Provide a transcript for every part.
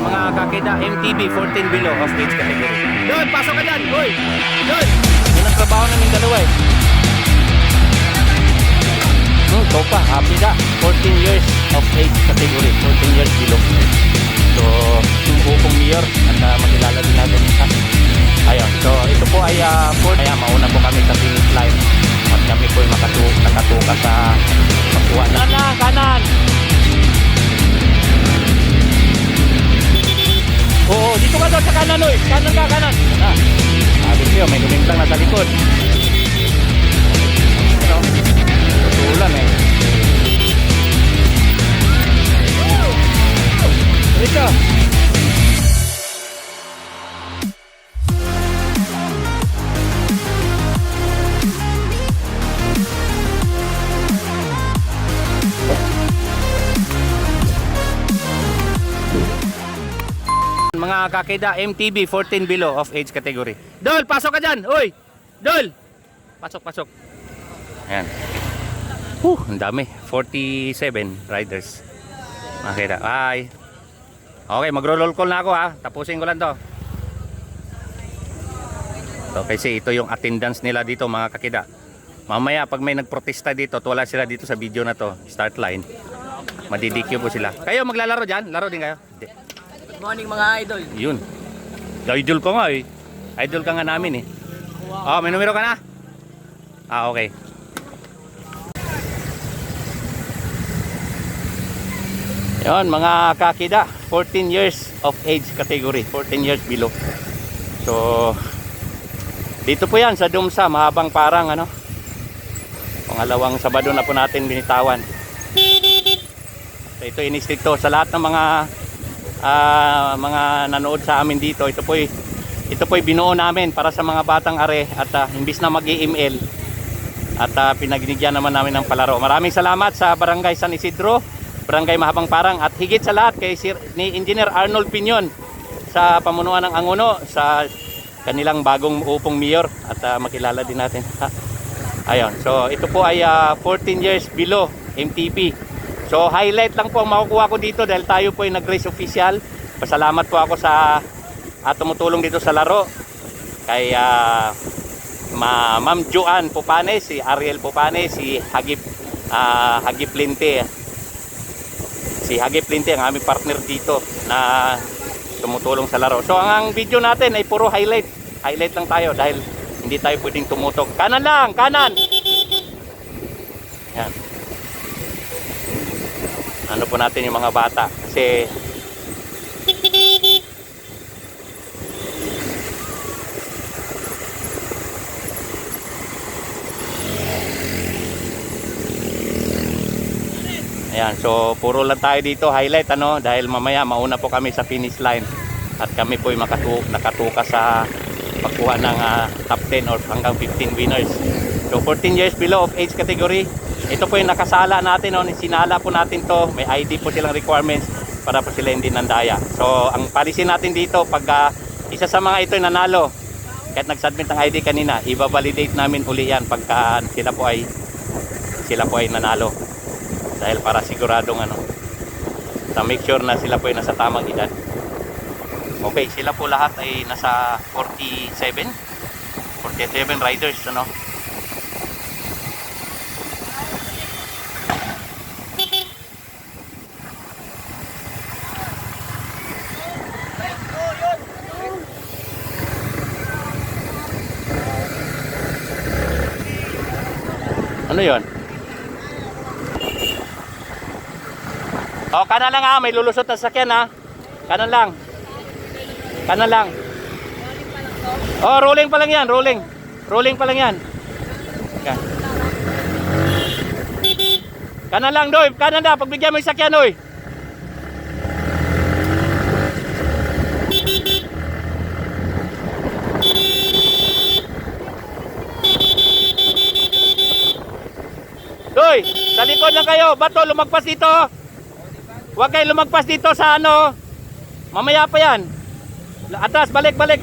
mga kakida, MTB 14 below of age category. Doon, pasok ka dyan! Uy! Doon! Yun ang trabaho namin dalawa eh. Ito pa, happy ka. 14 years of age category. 14 years below. So, yung upong mayor at makilala din natin isa. Ayun, so ito po ay kaya mauna po kami sa finish line. At kami po ay nakatuka sa pagkuha na. Kanan! Kanan! Oo, dito ka daw sa kanan, oy. Kanan ka, kanan. Sabi niyo, may lumintang na sa likod. Ano? Tutulan eh. Dito. Mga kakida, MTB 14 below of age category. Dol, pasok ka dyan! Uy! Dol! Pasok, pasok. Ayan. Ang dami. 47 riders. Makita. Bye. Okay, magro-roll call na ako ha. Tapusin ko lang to. So, kasi ito yung attendance nila dito mga kakida. Mamaya pag may nagprotesta dito, wala sila dito sa video na to. Start line. Madidikyo po sila. Kayo maglalaro dyan? Laro din kayo? Hindi. Good morning mga idol. Yun. Idol ko nga eh. Idol ka nga namin eh. Oh, may numero ka na? Okay. Yun, mga kakida, 14 years of age category, 14 years below. So, dito po yan sa Dumsa, mahabang parang ano. Pangalawang Sabado na po natin binitawan. So, ito inistrikto sa lahat ng mga nanood sa amin dito. Ito po'y binuo namin para sa mga batang are at imbis na mag-email at pinagbigyan naman namin ng palaro. Maraming salamat sa Barangay San Isidro, Barangay Mahabang Parang at higit sa lahat kay ni Engineer Arnold Piñon sa pamunuan ng Anguno sa kanilang bagong upong mayor at makilala din natin. Ayun, so ito po ay 14 years below MTP. So highlight lang po ang makukuha ko dito dahil tayo po ay nag-race official. Pasalamat po ako sa tumutulong dito sa laro kay Ma'am Joan Popane, si Ariel Popane, si Hagip Linte. Si Hagip Linte ang aming partner dito na tumutulong sa laro. So ang video natin ay puro highlight. Highlight lang tayo dahil hindi tayo pwedeng tumutok. Kanan lang, kanan. Yan. Ano po natin yung mga bata kasi ayan, so puro lang tayo dito highlight ano dahil mamaya mauna po kami sa finish line at kami po ay nakatuka sa pagkuha ng top 10 or hanggang 15 winners. So 14 years below of age category. Ito po yung nakasala natin, sinala po natin to, may ID po silang requirements para po sila hindi nandaya. So ang policy natin dito pag isa sa mga ito nanalo kahit nag-submit ng ID kanina, i-validate namin uli yan pagka sila po ay nanalo. Dahil para siguradong make sure na sila po ay nasa tamang edad. Okay, sila po lahat ay nasa 47 riders ano. Ano 'yon? Oh, kanan lang may lulusot na sakyan Kanan lang. Kanan lang. Oh, rolling pa lang yan, rolling. Rolling pa lang yan. Okay. Kanan lang, doy. Kanan na, pagbigyan mo yung sakyan, doy. Doy, sa likod lang kayo. Bato, lumagpas dito. Huwag kayo lumagpas dito sa mamaya pa yan. Atas, balik. Balik.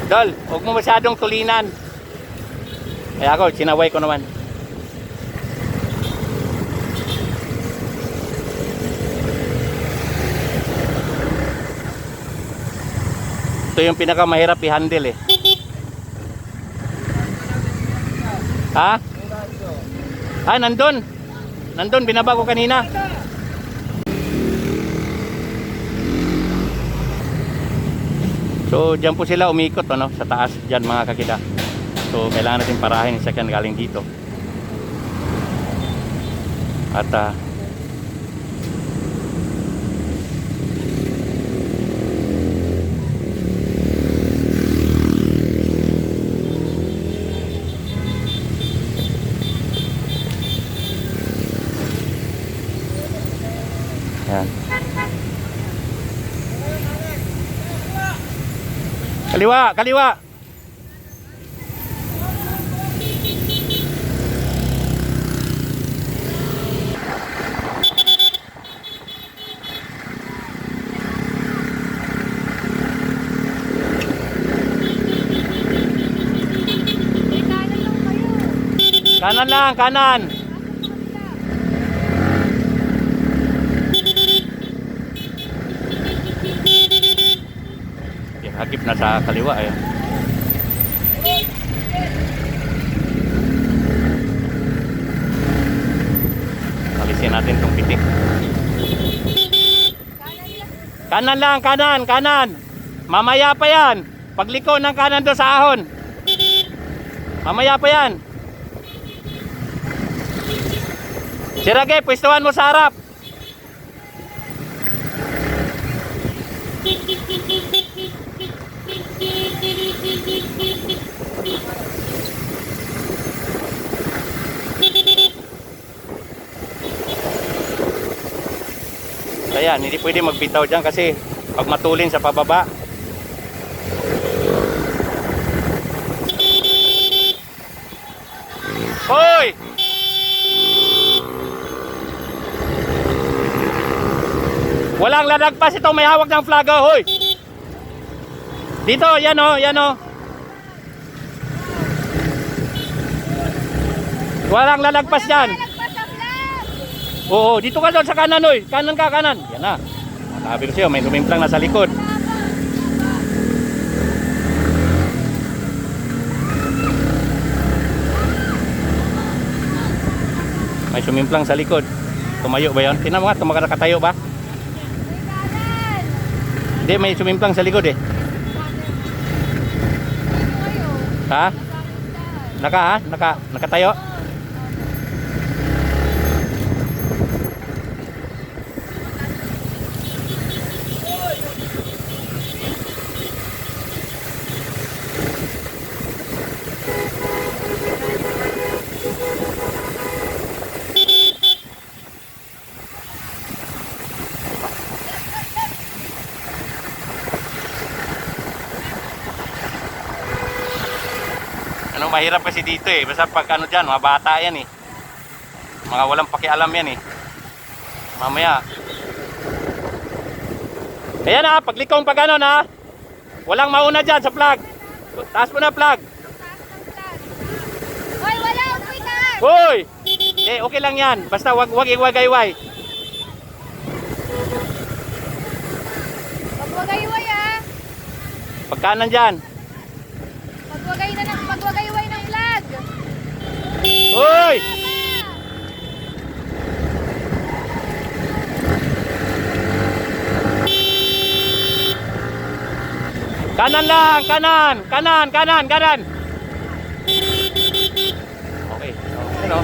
Dol, huwag mo masyadong tulinan. Kaya ako, sinaway ko naman. Ito yung pinakamahirap i-handle eh. Ha? Ah, nandun. Nandun, binaba ko kanina. So, dyan po sila umikot, ano, sa taas dyan mga kakida. So, kailangan natin parahin yung sakyan galing dito. At, yan. Kaliwa, kaliwa. Kanan lang, kanan. Okay, hagip na sa kaliwa eh. Alisin natin tong pitik. Kanan lang, kanan, kanan. Mamaya pa yan. Pagliko ng kanan doon sa ahon. Mamaya pa yan. Sirage, pwestuhan mo sa harap. Ayan, hindi pwede magbitaw dyan kasi pag matulin sa pababa. Hoy! Walang lalagpas ito, may hawak ng flag, oh, hoy. Dito, yan oh, yan oh. Walang lalagpas diyan. Oo, dito ka doon sa kanan, hoy. Kanan ka, kanan. Yan na. Sabi ko sa'yo, may lumimplang nasa likod. May sumimplang sa likod. Tumayo ba yun? Tingnan mo nga, nakatayo ba? Hindi, may sumimplang sa likod eh. Ha? Nakatayo? Ano, mahirap kasi dito eh. Basta pag ano dyan, mga bata yan eh. Mga walang pakialam yan eh. Mamaya. Ayan na, paglikong pag ano na. Walang mauna dyan sa flag. Taas mo na flag. Hoy, wala akong taas. Hoy! Eh, okay lang yan. Basta wag iwagayway. Magwagayway ah. Pagkanan dyan. Magwagayway ng flag. Hoy! Kanan lang, kanan. Okay. Ano?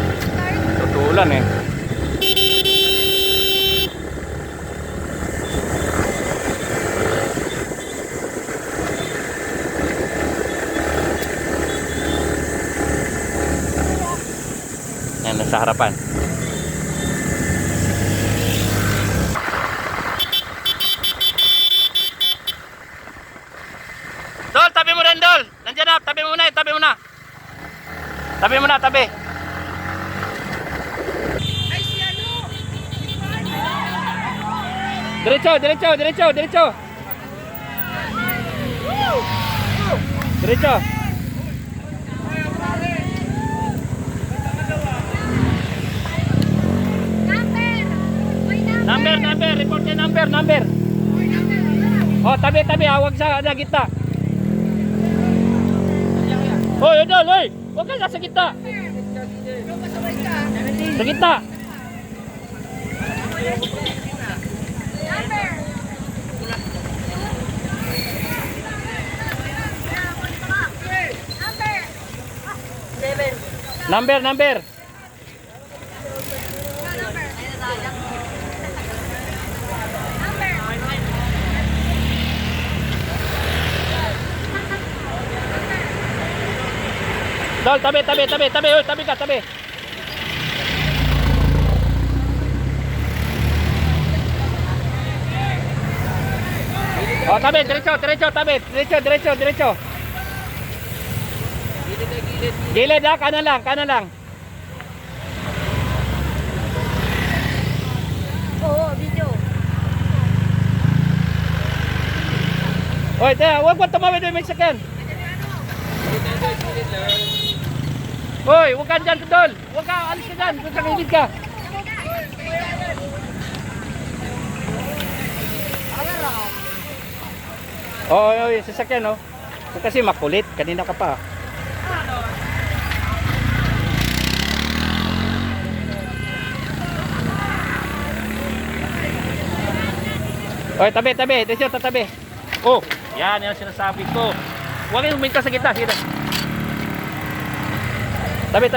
Tutulan eh. Yan, nasa harapan. Dol, tabi mo rin, Dol. Nandiyan na, tabi mo na. Tabi mo na, tabi. Diretso. Diretso. Number. Report niya number. Oh, tabi. Huwag sa gitna. Hoy, idol, hoy. Huwag ka sa gitna. Sa gitna. Number. Dol, tabi. Hoy, tabi ka. Oh, tabi, diretso. Gilid ha, kanan lang. Oo, video. Hoy, huwag mo tumawid yung may sakyan. Hoy, huwag ka dyan, Dol. Huwag ka, alis ka dyan. Huwag ka, gilid ka. Oh, sasakyan, oh. Kasi makulit. Kanina ka pa. Hoy, tabi. Desyo, tatabi. Oh, yan ang sinasabi ko. Huwag kayong uminta sa gitna. Sige na. Tabi.